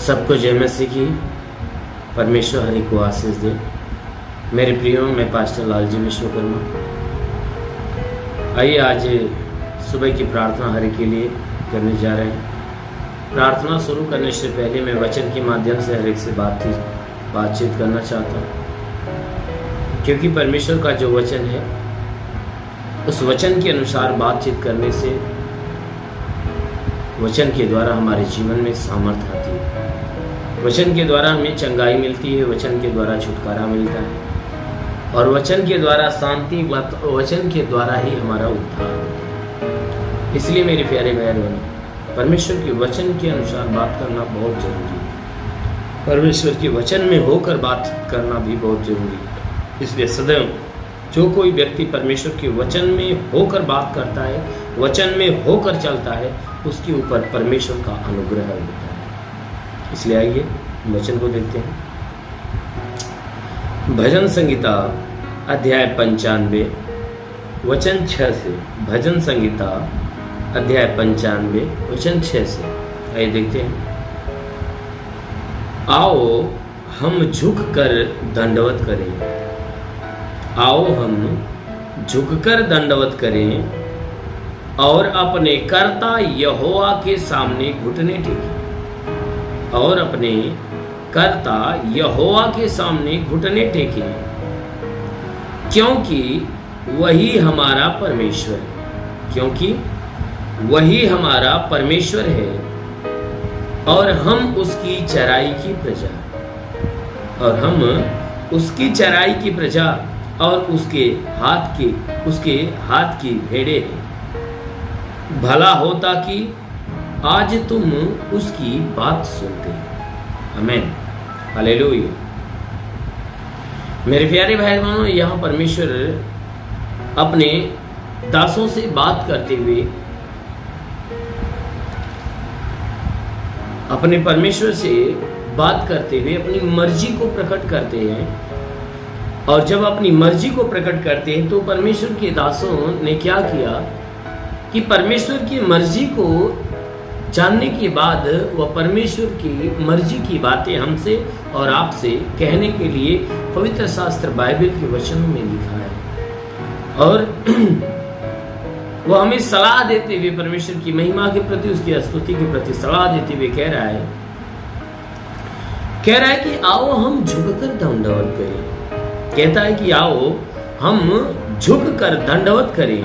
सबको जय मसीह की। परमेश्वर हरि को आशीष दे। मेरे प्रियो, मैं पास्टर लालजी विश्वकर्मा। आइए आज सुबह की प्रार्थना हरि के लिए करने जा रहे हैं। प्रार्थना शुरू करने से पहले मैं वचन के माध्यम से हर एक से बातचीत करना चाहता हूँ, क्योंकि परमेश्वर का जो वचन है उस वचन के अनुसार बातचीत करने से वचन के द्वारा हमारे जीवन में सामर्थ्य आती है। वचन के द्वारा हमें चंगाई मिलती है, वचन के द्वारा छुटकारा मिलता है और वचन के द्वारा शांति, वचन के द्वारा ही हमारा उद्धार। इसलिए मेरे प्यारे भाई बहनों, परमेश्वर के वचन के अनुसार बात करना बहुत जरूरी है। परमेश्वर के वचन में होकर बात करना भी बहुत जरूरी है। इसलिए सदैव जो कोई व्यक्ति परमेश्वर के वचन में होकर बात करता है, वचन में होकर चलता है, उसके ऊपर परमेश्वर का अनुग्रह होता है। इसलिए आइए वचन को देखते हैं। भजन संगीता अध्याय 95 वचन 6 से। भजन संगीता अध्याय 95 वचन 6 से। आइए देखते हैं। आओ हम झुककर दंडवत करें, आओ हम झुककर दंडवत करें और अपने कर्ता यहोवा के सामने घुटने टेकें, और अपने कर्ता यहोवा के सामने घुटने टेकें, क्योंकि वही हमारा परमेश्वर है, क्योंकि वही हमारा परमेश्वर है और हम उसकी चराई की प्रजा, और हम उसकी चराई की प्रजा और उसके हाथ की भेड़े हैं। भला होता कि आज तुम उसकी बात सुनते। आमीन, हालेलुया। मेरे प्यारे भाई बहनों, यहाँ परमेश्वर अपने दासों से बात करते हुए, अपने परमेश्वर से बात करते हुए अपनी मर्जी को प्रकट करते हैं। और जब अपनी मर्जी को प्रकट करते हैं तो परमेश्वर के दासों ने क्या किया कि परमेश्वर की मर्जी को जानने के बाद वह परमेश्वर की मर्जी की बातें हमसे और आपसे कहने के लिए पवित्र शास्त्र बाइबल के वचनों में लिखा है। और वह हमें सलाह देते हुए परमेश्वर की महिमा के प्रति, उसकी स्तुति के प्रति सलाह देते हुए कह रहा है कि आओ हम झुककर दंडवत करें। कहता है कि आओ हम झुककर दंडवत करें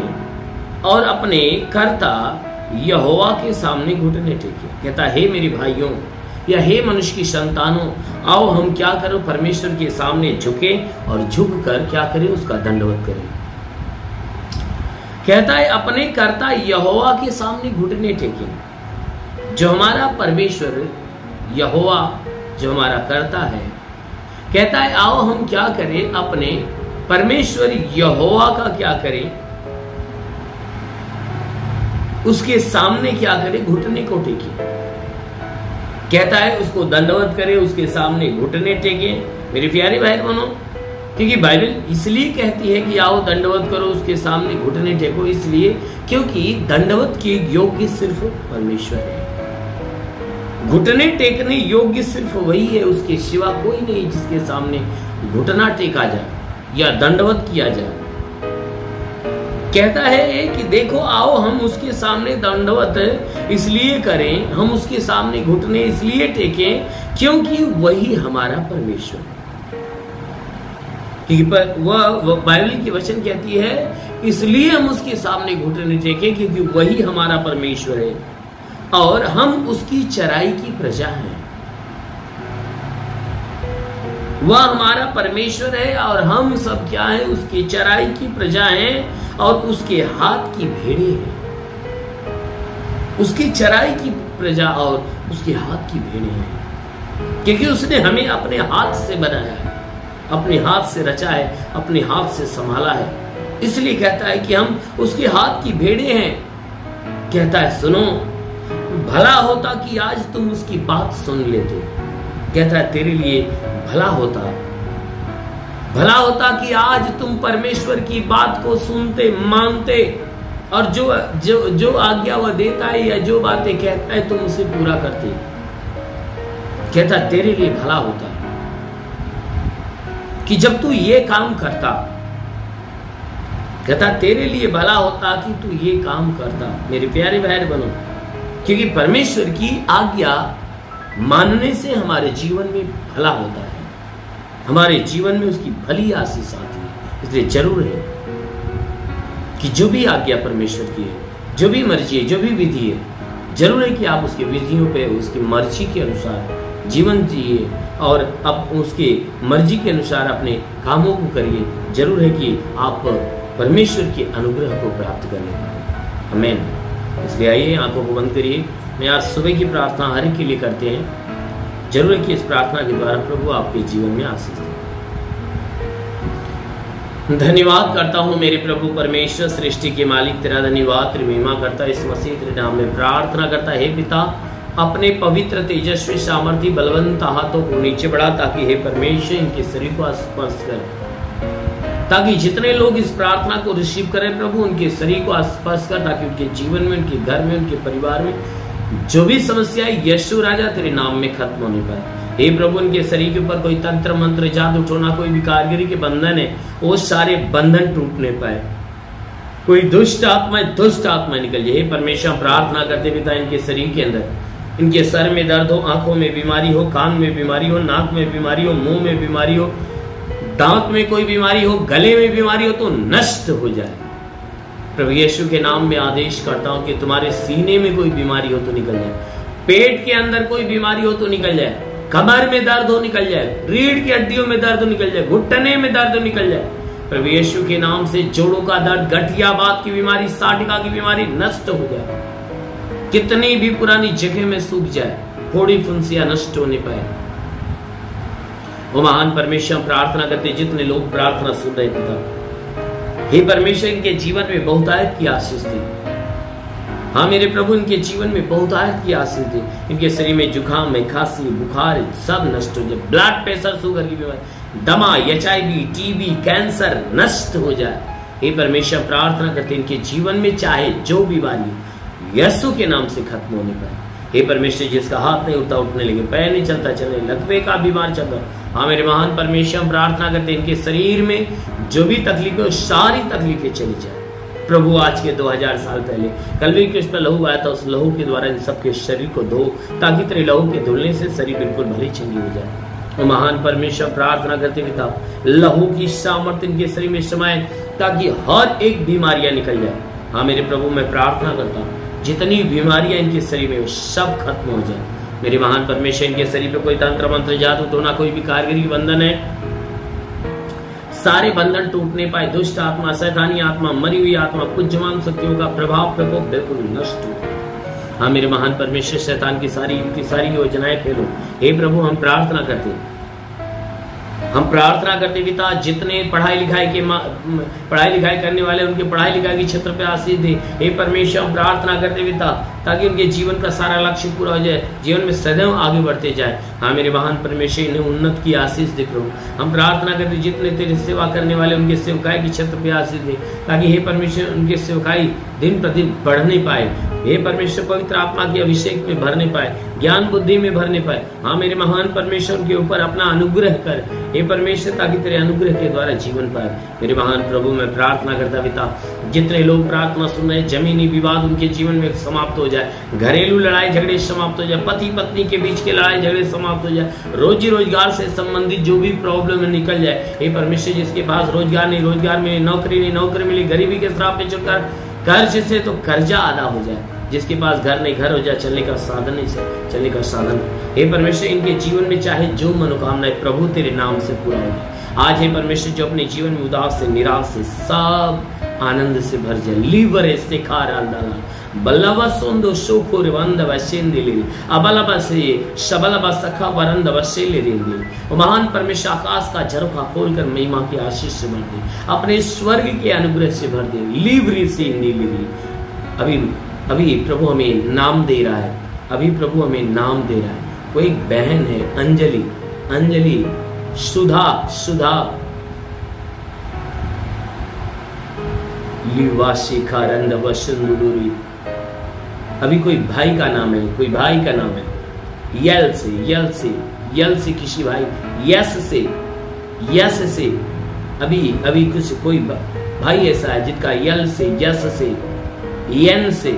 और अपने कर्ता यहोवा के सामने घुटने टेकें। कहता है, हे मेरे भाइयों या हे मनुष्य की संतानों, आओ हम क्या करें, परमेश्वर के सामने झुके और झुककर क्या करें, उसका दंडवत करें। कहता है अपने कर्ता यहोवा के सामने घुटने टेकें। जो हमारा परमेश्वर यहोवा, जो हमारा कर्ता है, कहता है आओ हम क्या करें, अपने परमेश्वर यहोवा का क्या करें, उसके सामने क्या करें, घुटने को टेकें। कहता है उसको दंडवत करें, उसके सामने घुटने टेकें। मेरे प्यारे भाई बहनों, क्योंकि बाइबल इसलिए कहती है कि आओ दंडवत करो, उसके सामने घुटने टेको, इसलिए क्योंकि दंडवत के योग्य सिर्फ परमेश्वर है। घुटने टेकने योग्य सिर्फ वही है, उसके सिवा कोई नहीं जिसके सामने घुटना टेका जाए या दंडवत किया जाए। कहता है कि देखो आओ हम उसके सामने दंडवत इसलिए करें, हम उसके सामने घुटने इसलिए टेकें क्योंकि वही हमारा परमेश्वर है। क्योंकि वह बाइबल की वचन कहती है इसलिए हम उसके सामने घुटने टेकें क्योंकि वही हमारा परमेश्वर है और हम उसकी चराई की प्रजा हैं। वह हमारा परमेश्वर है और हम सब क्या है, उसकी चराई की प्रजा हैं और उसके हाथ की भेड़े हैं। उसकी चराई की प्रजा और उसके हाथ की भेड़े हैं, क्योंकि उसने हमें अपने हाथ से बनाया है, अपने हाथ से रचा है, अपने हाथ से संभाला है। इसलिए कहता है कि हम उसके हाथ की भेड़े हैं। कहता है सुनो, भला होता कि आज तुम उसकी बात सुन लेते। कहता है तेरे लिए भला होता कि आज तुम परमेश्वर की बात को सुनते, मानते और जो आज्ञा वह देता है या जो बातें कहता है तुम उसे पूरा करते। कहता तेरे लिए भला होता कि जब तू ये काम करता, कहता तेरे लिए भला होता कि तू ये काम करता। मेरे प्यारे भाई बहनों, क्योंकि परमेश्वर की आज्ञा मानने से हमारे जीवन में भला होता है, हमारे जीवन में उसकी भली आशीष आती है। इसलिए जरूर है कि जो भी आज्ञा परमेश्वर की है, जो भी मर्जी है, जो भी विधि है, जरूर है कि आप उसके विधियों पे, उसकी मर्जी के अनुसार जीवन जिए और अब उसके मर्जी के अनुसार अपने कामों को करिए। जरूर है कि आप परमेश्वर के अनुग्रह को प्राप्त करने पाए। आमीन। इसलिए आइए आंखों को बंद करिए। मैं आज सुबह की प्रार्थना हर एक के लिए करते हैं। जरूर है कि इस प्रार्थना के द्वारा प्रभु आपके जीवन में आशीष दे। धन्यवाद करता हूं मेरे प्रभु परमेश्वर, सृष्टि के मालिक, तेरा धन्यवाद, तेरी महिमा करता है। इस मसीह तेरे नाम में प्रार्थना करता है। हे पिता, अपने पवित्र, तेजस्वी, सामर्थी, बलवंत हाथों को नीचे बढ़ा ताकि हे परमेश्वर इनके शरीर को स्पर्श कर, ताकि जितने लोग इस प्रार्थना को रिसीव करें प्रभु, उनके शरीर को स्पर्श कर, ताकि उनके जीवन में, उनके घर में, उनके परिवार में जो भी समस्या है यीशु राजा तेरे नाम में खत्म होने पाए। हे प्रभु, उनके शरीर के ऊपर कोई तंत्र मंत्र, जादू टोना, कोई भी कारीगरी के बंधन है, वो सारे बंधन टूटने पाए। कोई दुष्ट आत्मा निकल जाए। हे परमेश्वर, प्रार्थना करते पिता, इनके शरीर के अंदर, इनके सर में दर्द हो, आंखों में बीमारी हो, कान में बीमारी हो, नाक में बीमारी हो, मुंह में बीमारी हो, दांत में कोई बीमारी हो, गले में बीमारी हो, तो नष्ट हो जाए। प्रभु यीशु के नाम में आदेश करता हूं कि तुम्हारे सीने में कोई बीमारी हो तो निकल जाए, पेट के अंदर कोई बीमारी हो तो निकल जाए, कमर में दर्द हो निकल जाए, रीढ़ की हड्डियों में दर्द हो निकल जाए, घुटने में दर्द हो निकल जाए। प्रभु यीशु के नाम से जोड़ों का दर्द, गठियाबात की बीमारी, साटिका की बीमारी नष्ट हो जाए। कितनी भी पुरानी जगह में सूख जाए, फोड़ी फुंसियां नष्ट होने पाए। वो महान परमेश्वर, प्रार्थना करते जितने लोग प्रार्थना सुन रहे पिता, हे परमेश्वर, इनके जीवन में बहुतायत की आशीष दे। हाँ मेरे प्रभु, इनके जीवन में बहुतायत की आशीष दे। इनके शरीर में जुकाम में, खांसी, बुखार सब नष्ट हो जाए। ब्लड प्रेशर, शुगर की बीमारी, दमा, HIV, TB, कैंसर नष्ट हो जाए। हे परमेश्वर, प्रार्थना करते इनके जीवन में चाहे जो बीमारी यीशु के नाम से खत्म होने पाए। हे परमेश्वर, जिसका हाथ नहीं उठता उठने लगे, पैर नहीं चलता चले, लकवे का बीमार चल रहा, हाँ मेरे महान परमेश्वर, प्रार्थना करते इनके शरीर में जो भी तकलीफें, वो सारी तकलीफें चली जाए। प्रभु, आज के 2000 साल पहले कलवरी कृष्ण पर लहू आया था, उस लहू के द्वारा इन सबके शरीर को धो, ताकि तेरे लहू के धुलने से शरीर बिल्कुल भली चंगी हो जाए। महान परमेश्वर, प्रार्थना करते पिता, लहू की सामर्थ्य इनके शरीर में समाये, ताकि हर एक बीमारियां निकल जाए। हाँ मेरे प्रभु, मैं प्रार्थना करता हूँ जितनी बीमारियां इनके शरीर में सब खत्म हो जाए। मेरे महान परमेश्वर, इनके शरीर पे कोई तंत्र मंत्र, जादू टोना, कोई भी कारीगरी की बंधन है, सारे बंधन टूटने पाए। दुष्ट आत्मा, शैतानी आत्मा, मरी हुई आत्मा, पुज्यमान शक्तियों का प्रभाव प्रकोप बिल्कुल नष्ट हो। हाँ मेरे महान परमेश्वर, शैतान की सारी योजनाएं फेलो। हे प्रभु, हम प्रार्थना करते पिता, जितने पढ़ाई लिखाई करने वाले, उनके पढ़ाई लिखाई के क्षेत्र पे आशीष दे। हे परमेश्वर, हम प्रार्थना करते पिता, ताकि उनके जीवन का सारा लक्ष्य पूरा हो जाए, जीवन में सदैव आगे बढ़ते जाए। हाँ मेरे महान परमेश्वर, इन्हें उन्नत की आशीष दे प्रभु। हम प्रार्थना करते जितने तेरी सेवा करने वाले, उनके सेवकाई के क्षेत्र पे आशीष दे, ताकि हे परमेश्वर उनके सेवकाई दिन प्रतिदिन बढ़ने पाए। हे परमेश्वर, पवित्र आत्मा के अभिषेक में भरने पाए, ज्ञान बुद्धि में भरने पाए। हाँ मेरे महान परमेश्वर, उनके ऊपर अपना अनुग्रह कर हे परमेश्वर, ताकि तेरे अनुग्रह के द्वारा जीवन पाए। मेरे महान प्रभु, मैं प्रार्थना करता पिता, जितने लोग प्रार्थना सुन रहे, जमीनी विवाद उनके जीवन में समाप्त हो जाए, घरेलू लड़ाई झगड़े समाप्त हो जाए, पति पत्नी के बीच के लड़ाई झगड़े समाप्त हो जाए, रोजी रोजगार से संबंधित जो भी प्रॉब्लम है निकल जाए। हे परमेश्वर, जिसके पास रोजगार नहीं, रोजगार में नौकरी नहीं, नौकरी मिली, गरीबी के श्राप में छुटकारा, कर्ज से तो कर्जा आधा हो जाए, जिसके पास घर नहीं, घर हो जाए, चलने का साधन नहीं, चलने का साधन। हे परमेश्वर, इनके जीवन में चाहे जो मनोकामना है प्रभु तेरे नाम से पूरा हो जाए। आज हे परमेश्वर, जो अपने जीवन में उदास से, निराश से, सब आनंद से भर जाए। लीवर से खारा डाला बल्लवा सोंदो शोको रिवंद वसेंदिली अबलबा से शबलबा सखा वरंद वसेलिरिंदी। महान परमेश्वर, आकाश का झरोखा खोलकर महिमा की आशीष से भर दे, अपने स्वर्ग के अनुग्रह से भर दे। लीवरी से इंदी अभी प्रभु हमें नाम दे रहा है, अभी प्रभु हमें नाम दे रहा है। कोई एक बहन है, अंजलि, सुधा लिवासी खारंद वसुंदुरी। अभी कोई भाई का नाम है, यल से यल से किसी भाई, यस से अभी कुछ कोई भाई ऐसा है जिनका यल से, यस से, यन से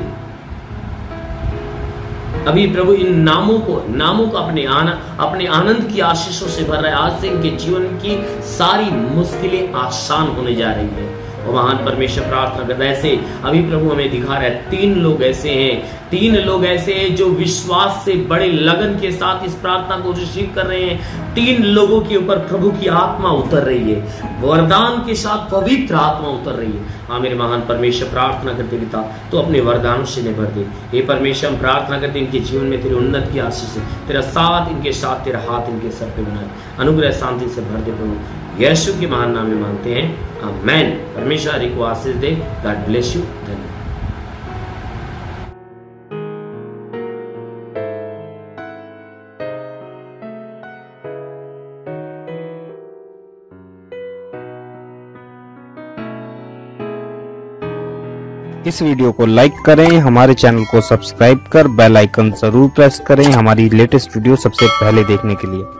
अभी प्रभु इन नामों को अपने आनंद की आशीषों से भर रहा है। आज से इनके जीवन की सारी मुश्किलें आसान होने जा रही है। और महान परमेश्वर प्रार्थना करता है, ऐसे अभी प्रभु हमें दिखा रहा है तीन लोग ऐसे हैं जो विश्वास से बड़े लगन के साथ इस प्रार्थना को रिसीव कर रहे हैं। 3 लोगों के ऊपर प्रभु की आत्मा उतर रही है, वरदान के साथ पवित्र आत्मा उतर रही है। हाँ मेरे महान परमेश्वर, प्रार्थना करते पिता तो अपने वरदानों से निभर दे। हे परमेश्वर, हम प्रार्थना करते इनके जीवन में तेरे उन्नत की आशीष से, तेरा साथ इनके साथ, तेरा हाथ इनके सर पे बनाए, अनुग्रह शांति से भर दे प्रभु। यीशु के महान नाम में मांगते हैं, आमेन। परमेश्वर को आशीष दे। God bless you. धन्यवाद। इस वीडियो को लाइक करें, हमारे चैनल को सब्सक्राइब कर बेल आइकन जरूर प्रेस करें हमारी लेटेस्ट वीडियो सबसे पहले देखने के लिए।